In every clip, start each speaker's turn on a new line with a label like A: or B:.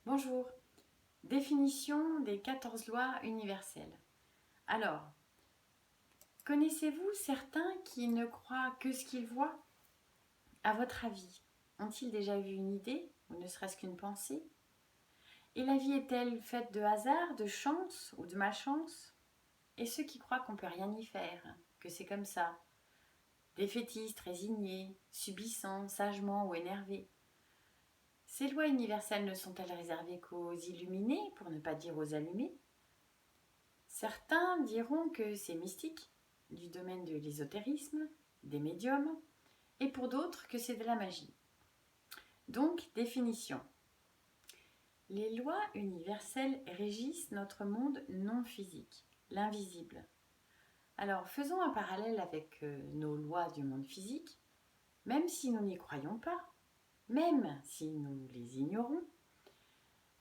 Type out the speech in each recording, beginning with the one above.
A: Bonjour, définition des 14 lois universelles. Alors, connaissez-vous certains qui ne croient que ce qu'ils voient? À votre avis, ont-ils déjà vu une idée, ou ne serait-ce qu'une pensée? Et la vie est-elle faite de hasard, de chance ou de malchance? Et ceux qui croient qu'on ne peut rien y faire, que c'est comme ça, défaitistes, résignés, subissants, sagement ou énervés? Ces lois universelles ne sont-elles réservées qu'aux illuminés, pour ne pas dire aux allumés? Certains diront que c'est mystique, du domaine de l'ésotérisme, des médiums, et pour d'autres que c'est de la magie. Donc, définition. Les lois universelles régissent notre monde non physique, l'invisible. Alors, faisons un parallèle avec nos lois du monde physique. Même si nous n'y croyons pas, même si nous les ignorons,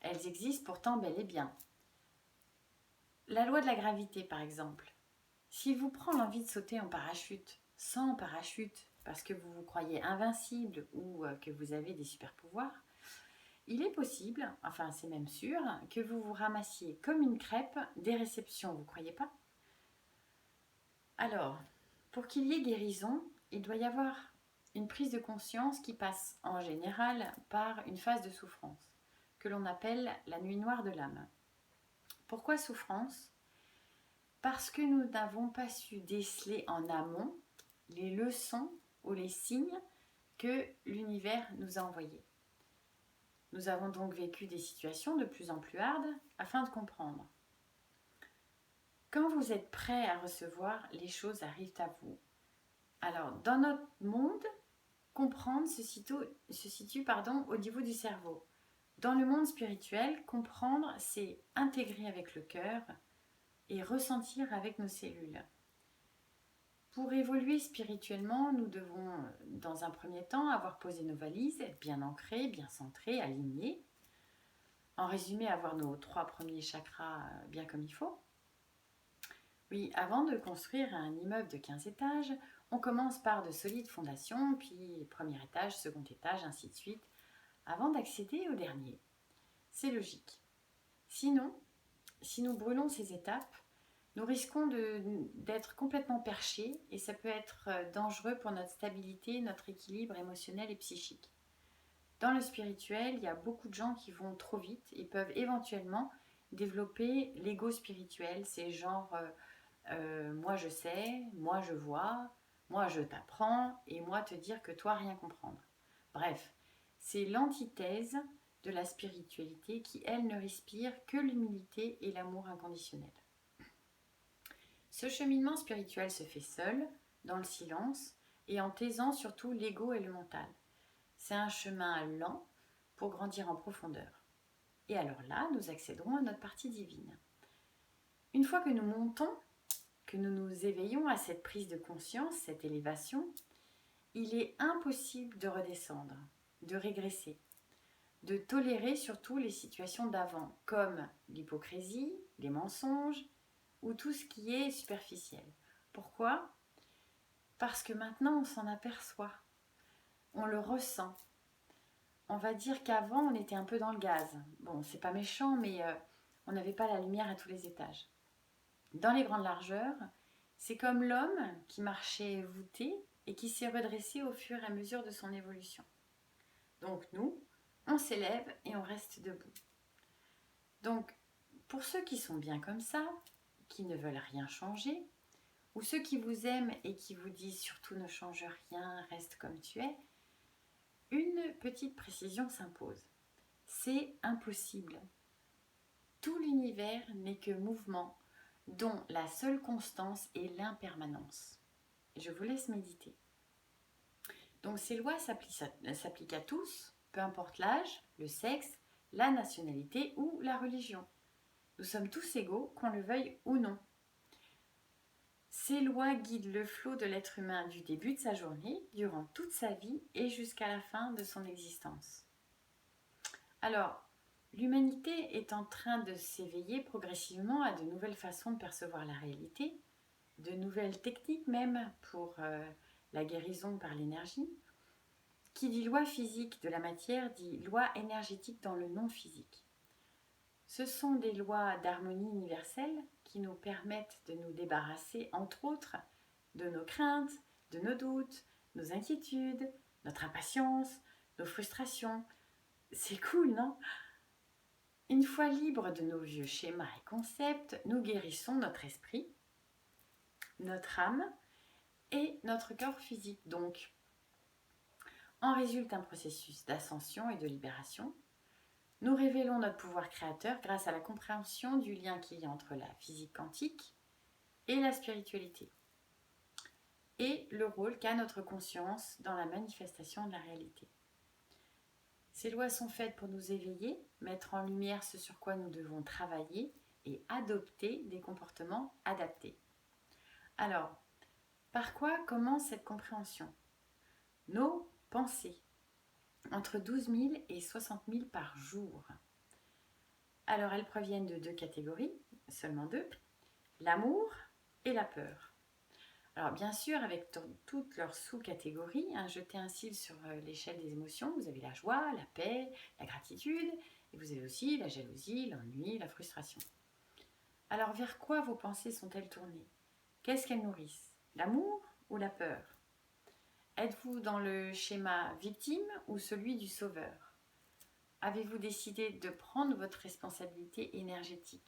A: elles existent pourtant bel et bien. La loi de la gravité, par exemple. S'il vous prend l'envie de sauter en parachute, sans parachute, parce que vous vous croyez invincible ou que vous avez des super pouvoirs, il est possible, enfin c'est même sûr, que vous vous ramassiez comme une crêpe des réceptions, vous ne croyez pas? Alors, pour qu'il y ait guérison, il doit y avoir une prise de conscience qui passe en général par une phase de souffrance, que l'on appelle la nuit noire de l'âme. Pourquoi souffrance? Parce que nous n'avons pas su déceler en amont les leçons ou les signes que l'univers nous a envoyés. Nous avons donc vécu des situations de plus en plus hardes afin de comprendre. Quand vous êtes prêt à recevoir, les choses arrivent à vous. Alors, dans notre monde, comprendre se situe au niveau du cerveau. Dans le monde spirituel, comprendre, c'est intégrer avec le cœur et ressentir avec nos cellules. Pour évoluer spirituellement, nous devons, dans un premier temps, avoir posé nos valises, être bien ancrées, bien centrées, alignées. En résumé, avoir nos 3 premiers chakras bien comme il faut. Oui, avant de construire un immeuble de 15 étages, on commence par de solides fondations, puis premier étage, second étage, ainsi de suite, avant d'accéder au dernier. C'est logique. Sinon, si nous brûlons ces étapes, nous risquons d'être complètement perchés et ça peut être dangereux pour notre stabilité, notre équilibre émotionnel et psychique. Dans le spirituel, il y a beaucoup de gens qui vont trop vite et peuvent éventuellement développer l'ego spirituel. C'est genre moi je sais, moi je vois, moi je t'apprends et moi te dire que toi rien comprendre. Bref, c'est l'antithèse de la spiritualité qui, elle, ne respire que l'humilité et l'amour inconditionnel. Ce cheminement spirituel se fait seul, dans le silence, et en taisant surtout l'ego et le mental. C'est un chemin lent pour grandir en profondeur. Et alors là, nous accéderons à notre partie divine. Une fois que nous montons, que nous nous éveillons à cette prise de conscience, cette élévation, il est impossible de redescendre, de régresser, de tolérer surtout les situations d'avant, comme l'hypocrisie, les mensonges ou tout ce qui est superficiel. Pourquoi? Parce que maintenant on s'en aperçoit, on le ressent. On va dire qu'avant on était un peu dans le gaz. Bon, c'est pas méchant, mais on n'avait pas la lumière à tous les étages. Dans les grandes largeurs, c'est comme l'homme qui marchait voûté et qui s'est redressé au fur et à mesure de son évolution. Donc nous, on s'élève et on reste debout. Donc, pour ceux qui sont bien comme ça, qui ne veulent rien changer, ou ceux qui vous aiment et qui vous disent surtout ne change rien, reste comme tu es, une petite précision s'impose. C'est impossible. Tout l'univers n'est que mouvement, dont la seule constance est l'impermanence. Je vous laisse méditer. Donc ces lois s'appliquent à tous, peu importe l'âge, le sexe, la nationalité ou la religion. Nous sommes tous égaux, qu'on le veuille ou non. Ces lois guident le flot de l'être humain du début de sa journée, durant toute sa vie et jusqu'à la fin de son existence. Alors, l'humanité est en train de s'éveiller progressivement à de nouvelles façons de percevoir la réalité, de nouvelles techniques même pour la guérison par l'énergie. Qui dit loi physique de la matière dit loi énergétique dans le non physique. Ce sont des lois d'harmonie universelle qui nous permettent de nous débarrasser, entre autres, de nos craintes, de nos doutes, nos inquiétudes, notre impatience, nos frustrations. C'est cool, non? Une fois libres de nos vieux schémas et concepts, nous guérissons notre esprit, notre âme et notre corps physique. Donc, en résulte un processus d'ascension et de libération. Nous révélons notre pouvoir créateur grâce à la compréhension du lien qu'il y a entre la physique quantique et la spiritualité, et le rôle qu'a notre conscience dans la manifestation de la réalité. Ces lois sont faites pour nous éveiller, mettre en lumière ce sur quoi nous devons travailler et adopter des comportements adaptés. Alors, par quoi commence cette compréhension? Nos pensées, entre 12 000 et 60 000 par jour. Alors, elles proviennent de deux catégories, seulement deux, l'amour et la peur. Alors bien sûr, avec toutes leurs sous-catégories, jetez un cil sur l'échelle des émotions, vous avez la joie, la paix, la gratitude, et vous avez aussi la jalousie, l'ennui, la frustration. Alors vers quoi vos pensées sont-elles tournées? Qu'est-ce qu'elles nourrissent? L'amour ou la peur? Êtes-vous dans le schéma victime ou celui du sauveur? Avez-vous décidé de prendre votre responsabilité énergétique?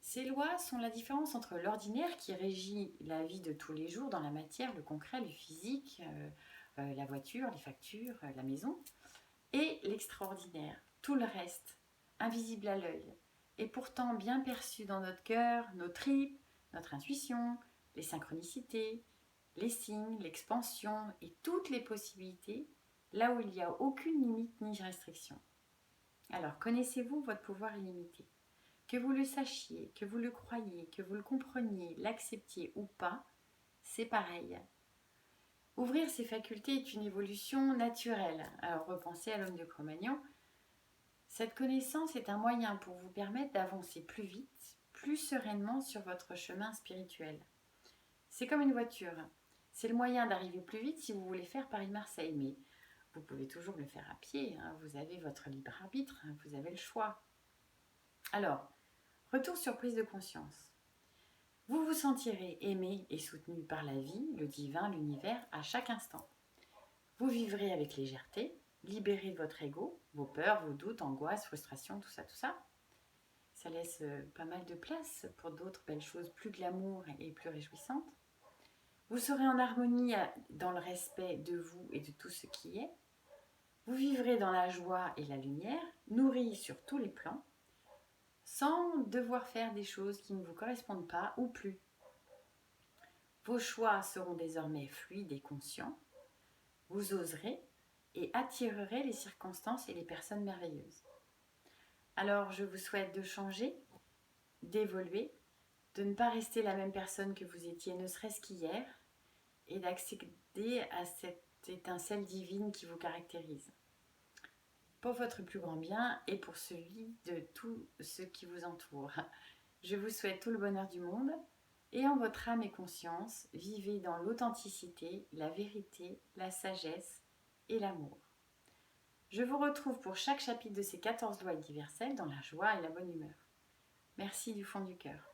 A: Ces lois sont la différence entre l'ordinaire qui régit la vie de tous les jours dans la matière, le concret, le physique, la voiture, les factures, la maison, et l'extraordinaire, tout le reste, invisible à l'œil, et pourtant bien perçu dans notre cœur, nos tripes, notre intuition, les synchronicités, les signes, l'expansion et toutes les possibilités, là où il n'y a aucune limite ni restriction. Alors, connaissez-vous votre pouvoir illimité? Que vous le sachiez, que vous le croyiez, que vous le compreniez, l'acceptiez ou pas, c'est pareil. Ouvrir ses facultés est une évolution naturelle. Alors repensez à l'homme de Cro-Magnon. Cette connaissance est un moyen pour vous permettre d'avancer plus vite, plus sereinement sur votre chemin spirituel. C'est comme une voiture. C'est le moyen d'arriver plus vite si vous voulez faire Paris-Marseille, mais vous pouvez toujours le faire à pied. Vous avez votre libre arbitre, vous avez le choix. Alors, retour sur prise de conscience. Vous vous sentirez aimé et soutenu par la vie, le divin, l'univers, à chaque instant. Vous vivrez avec légèreté, libéré de votre ego, vos peurs, vos doutes, angoisses, frustrations, tout ça, tout ça. Ça laisse pas mal de place pour d'autres belles choses plus glamour et plus réjouissantes. Vous serez en harmonie dans le respect de vous et de tout ce qui est. Vous vivrez dans la joie et la lumière, nourri sur tous les plans, sans devoir faire des choses qui ne vous correspondent pas ou plus. Vos choix seront désormais fluides et conscients. Vous oserez et attirerez les circonstances et les personnes merveilleuses. Alors, je vous souhaite de changer, d'évoluer, de ne pas rester la même personne que vous étiez, ne serait-ce qu'hier, et d'accéder à cette étincelle divine qui vous caractérise. Pour votre plus grand bien et pour celui de tous ceux qui vous entourent. Je vous souhaite tout le bonheur du monde et en votre âme et conscience, vivez dans l'authenticité, la vérité, la sagesse et l'amour. Je vous retrouve pour chaque chapitre de ces 14 lois universelles dans la joie et la bonne humeur. Merci du fond du cœur.